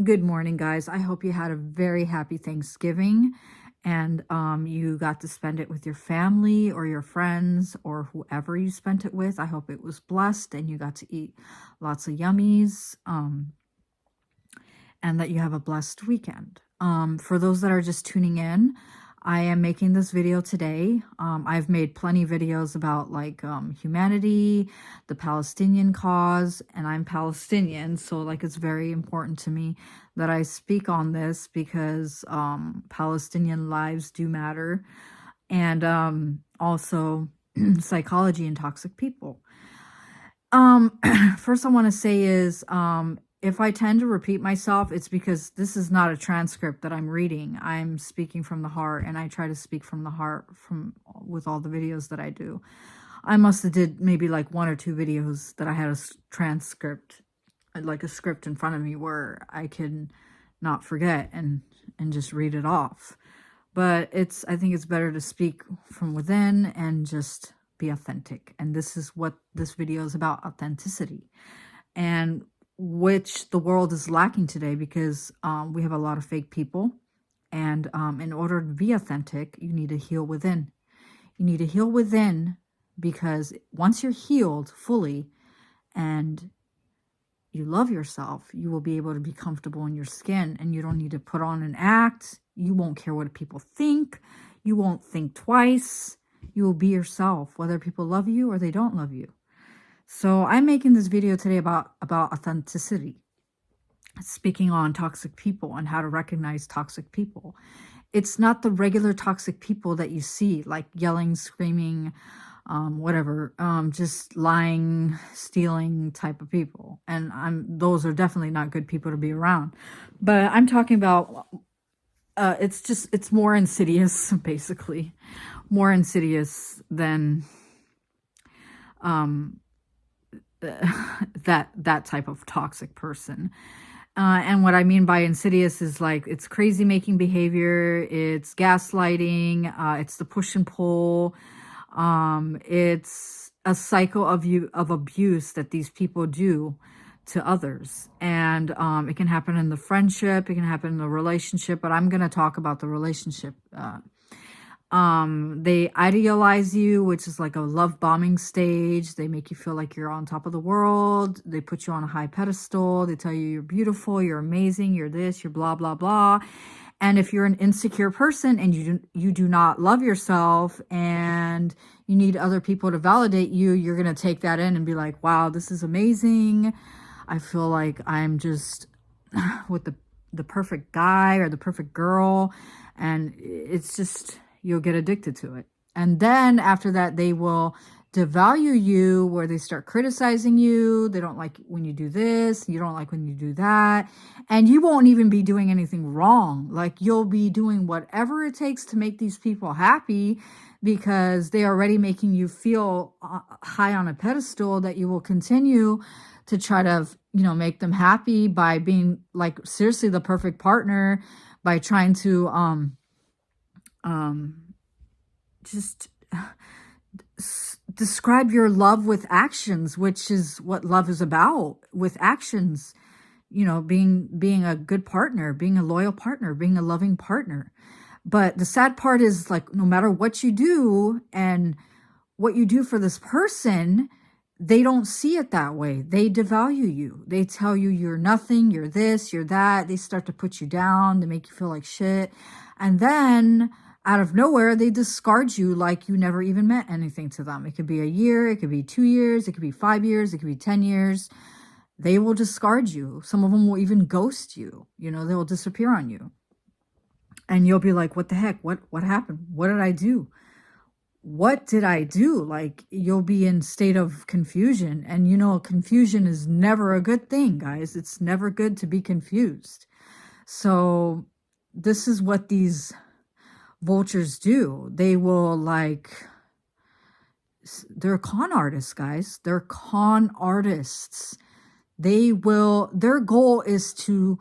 Good morning, guys. I hope you had a very happy Thanksgiving and you got to spend it with your family or your friends or whoever you spent it with. I hope it was blessed and you got to eat lots of yummies and that you have a blessed weekend. For those that are just tuning in, I am making this video today. I've made plenty of videos about like humanity, the Palestinian cause, and I'm Palestinian. So like it's very important to me that I speak on this because Palestinian lives do matter. And also psychology and toxic people. First I want to say is if I tend to repeat myself, it's because this is not a transcript that I'm reading. I'm speaking from the heart, and I try to speak from the heart with all the videos that I do. I must have did maybe like 1 or 2 videos that I had a transcript, like a script in front of me where I can not forget and just read it off. But I think it's better to speak from within and just be authentic. And this is what this video is about, authenticity. And which the world is lacking today because we have a lot of fake people. And in order to be authentic, you need to heal within. You need to heal within because once you're healed fully and you love yourself, you will be able to be comfortable in your skin and you don't need to put on an act. You won't care what people think. You won't think twice. You will be yourself, whether people love you or they don't love you. So I'm making this video today about authenticity, speaking on toxic people and how to recognize toxic people. It's not the regular toxic people that you see, like yelling, screaming, whatever, just lying, stealing type of people. And those are definitely not good people to be around. But I'm talking about, it's more insidious, basically. More insidious than, that type of toxic person. And what I mean by insidious is like it's crazy making behavior, it's gaslighting, it's the push and pull, it's a cycle of abuse that these people do to others. And it can happen in the friendship, it can happen in the relationship, but I'm going to talk about the relationship. They idealize you, which is like a love bombing stage. They make you feel like you're on top of the world. They put you on a high pedestal. They tell you you're beautiful, you're amazing, you're this, you're blah, blah, blah. And if you're an insecure person and you do not love yourself and you need other people to validate you, you're going to take that in and be like, wow, this is amazing. I feel like I'm just with the perfect guy or the perfect girl. And it's just, you'll get addicted to it. And then after that, they will devalue you where they start criticizing you. They don't like when you do this. You don't like when you do that. And you won't even be doing anything wrong. Like you'll be doing whatever it takes to make these people happy because they are already making you feel high on a pedestal that you will continue to try to, make them happy by being like seriously the perfect partner, by trying to, just describe your love with actions, which is what love is about, with actions, being a good partner, being a loyal partner, being a loving partner. But the sad part is like, no matter what you do and what you do for this person, they don't see it that way. They devalue you. They tell you you're nothing, you're this, you're that. They start to put you down. They make you feel like shit. And then out of nowhere, they discard you like you never even meant anything to them. It could be a year, it could be 2 years, it could be 5 years, it could be 10 years. They will discard you. Some of them will even ghost you. They will disappear on you. And you'll be like, what the heck? What happened? What did I do? What did I do? Like, you'll be in state of confusion. And confusion is never a good thing, guys. It's never good to be confused. So this is what these vultures do. They will they're con artists, guys. They're con artists. Their goal is to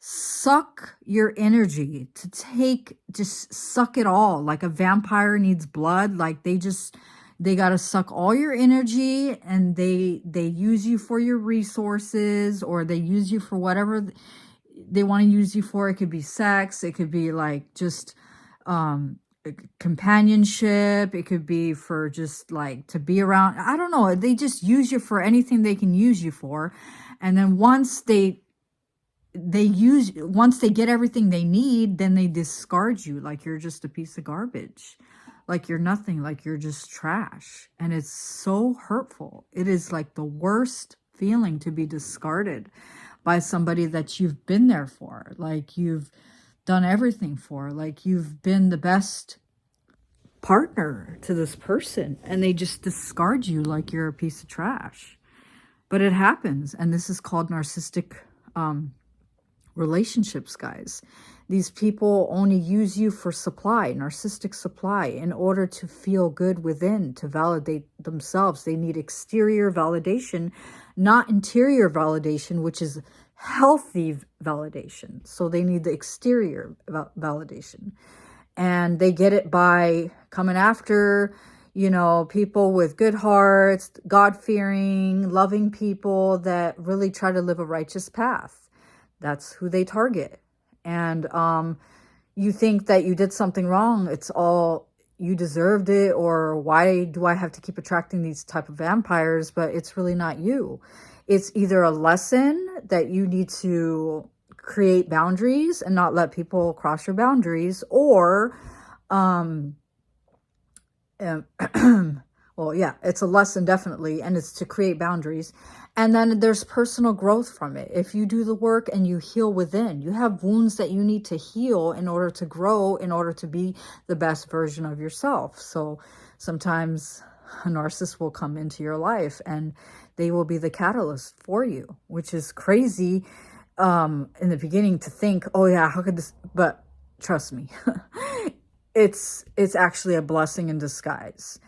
suck your energy, just suck it all. Like a vampire needs blood. Like they got to suck all your energy, and they use you for your resources, or they use you for whatever they want to use you for. It could be sex. It could be like just companionship. It could be for just like to be around. I don't know. They just use you for anything they can use you for. And then once they get everything they need, then they discard you like you're just a piece of garbage, like you're nothing, like you're just trash. And it's so hurtful. It is like the worst feeling to be discarded by somebody that you've been there for, like you've done everything for, like you've been the best partner to this person, and they just discard you like you're a piece of trash. But it happens, and this is called narcissistic relationships, guys. These people only use you for supply, narcissistic supply, in order to feel good within, to validate themselves. They need exterior validation, not interior validation, which is healthy validation. So they need the exterior validation. And they get it by coming after, you know, people with good hearts, God-fearing, loving people that really try to live a righteous path. That's who they target. And you think that you did something wrong. It's all, you deserved it, or why do I have to keep attracting these type of vampires? But it's really not you. It's either a lesson that you need to create boundaries and not let people cross your boundaries, or well, yeah, it's a lesson, definitely, and it's to create boundaries. And then there's personal growth from it. If you do the work and you heal within, you have wounds that you need to heal in order to grow, in order to be the best version of yourself. So sometimes a narcissist will come into your life and they will be the catalyst for you, which is crazy in the beginning to think, oh yeah, how could this, but trust me, it's actually a blessing in disguise.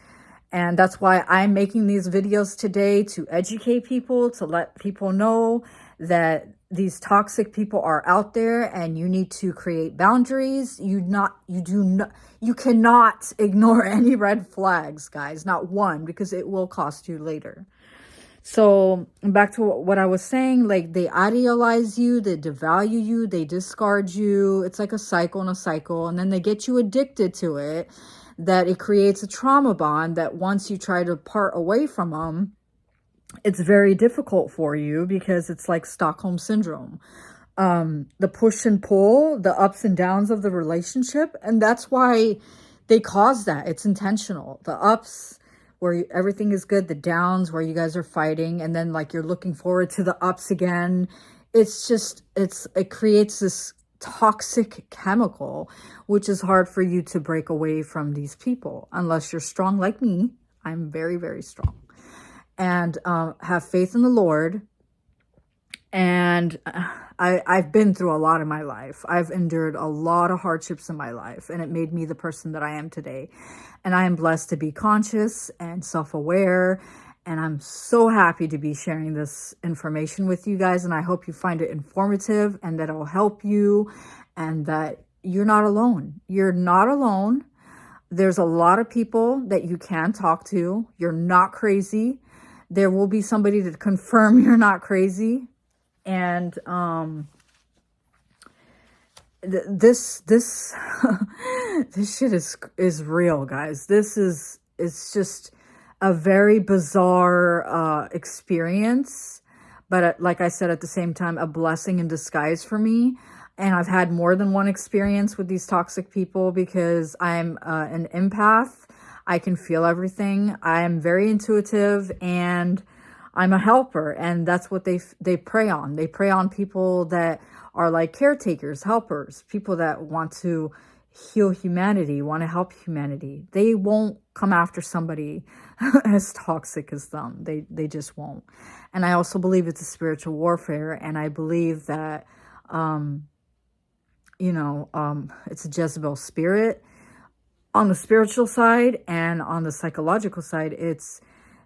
And that's why I'm making these videos today, to educate people, to let people know that these toxic people are out there and you need to create boundaries. You cannot ignore any red flags, guys, not one, because it will cost you later. So back to what I was saying, like they idealize you, they devalue you, they discard you. It's like a cycle and a cycle, and then they get you addicted to it, that it creates a trauma bond that once you try to part away from them, it's very difficult for you, because it's like Stockholm syndrome. The push and pull, the ups and downs of the relationship. And that's why they cause that. It's intentional. The ups where everything is good, the downs where you guys are fighting, and then like you're looking forward to the ups again. It's just, it creates this toxic chemical, which is hard for you to break away from these people unless you're strong like me. I'm very, very strong, and have faith in the Lord. And I've been through a lot in my life. I've endured a lot of hardships in my life, and it made me the person that I am today. And I am blessed to be conscious and self-aware. And I'm so happy to be sharing this information with you guys. And I hope you find it informative and that it will help you, and that you're not alone. You're not alone. There's a lot of people that you can talk to. You're not crazy. There will be somebody to confirm you're not crazy. And this this shit is real, guys. It's just a very bizarre experience, but like I said, at the same time, a blessing in disguise for me. And I've had more than one experience with these toxic people, because I'm an empath. I can feel everything. I am very intuitive, and I'm a helper, and that's what they prey on. They prey on people that are like caretakers, helpers, people that want to heal humanity, want to help humanity. They won't come after somebody as toxic as them. They just won't. And I also believe it's a spiritual warfare, and I believe that, it's a Jezebel spirit on the spiritual side, and on the psychological side, it's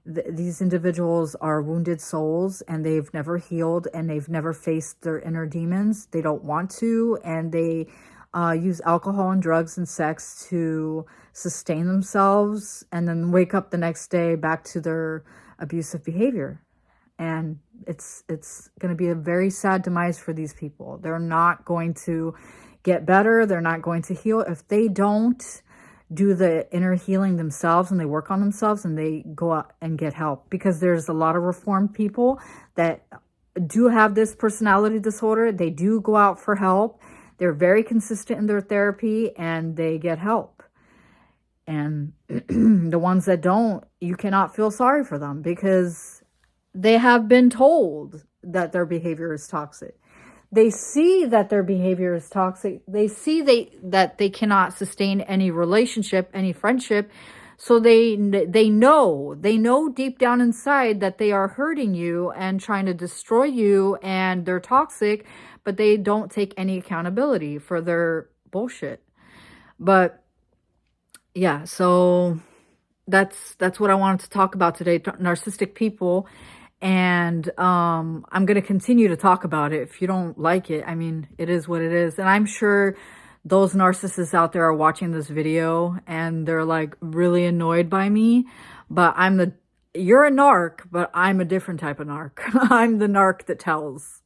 these individuals are wounded souls, and they've never healed, and they've never faced their inner demons. They don't want to, and they use alcohol and drugs and sex to sustain themselves, and then wake up the next day back to their abusive behavior. And it's going to be a very sad demise for these people. They're not going to get better. They're not going to heal if they don't do the inner healing themselves, and they work on themselves, and they go out and get help. Because there's a lot of reformed people that do have this personality disorder. They do go out for help. They're very consistent in their therapy, and they get help. And the ones that don't, you cannot feel sorry for them, because they have been told that their behavior is toxic. They see that their behavior is toxic. They see that they cannot sustain any relationship, any friendship. So they know deep down inside that they are hurting you and trying to destroy you, and they're toxic, but they don't take any accountability for their bullshit. But yeah, so that's what I wanted to talk about today, narcissistic people. And I'm going to continue to talk about it. If you don't like it, I mean, it is what it is. And I'm sure those narcissists out there are watching this video and they're like really annoyed by me. But you're a narc, but I'm a different type of narc. I'm the narc that tells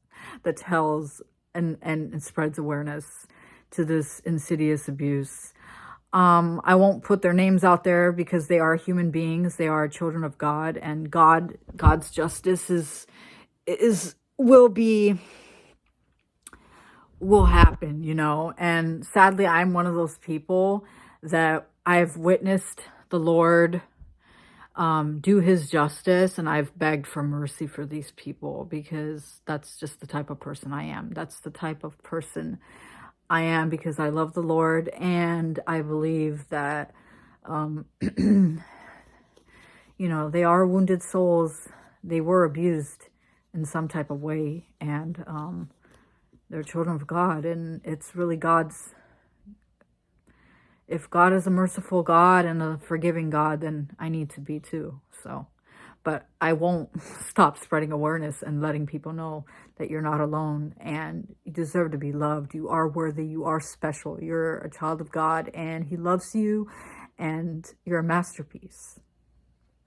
and spreads awareness to this insidious abuse. I won't put their names out there because they are human beings. They are children of God, and God's justice will happen, you know. And sadly, I'm one of those people that I've witnessed the Lord do his justice, and I've begged for mercy for these people, because that's just the type of person I am. That's the type of person I am, because I love the Lord, and I believe that, you know, they are wounded souls. They were abused in some type of way, and they're children of God, and it's really if God is a merciful God and a forgiving God, then I need to be too. So, but I won't stop spreading awareness and letting people know that you're not alone, and you deserve to be loved. You are worthy. You are special. You're a child of God, and he loves you, and you're a masterpiece.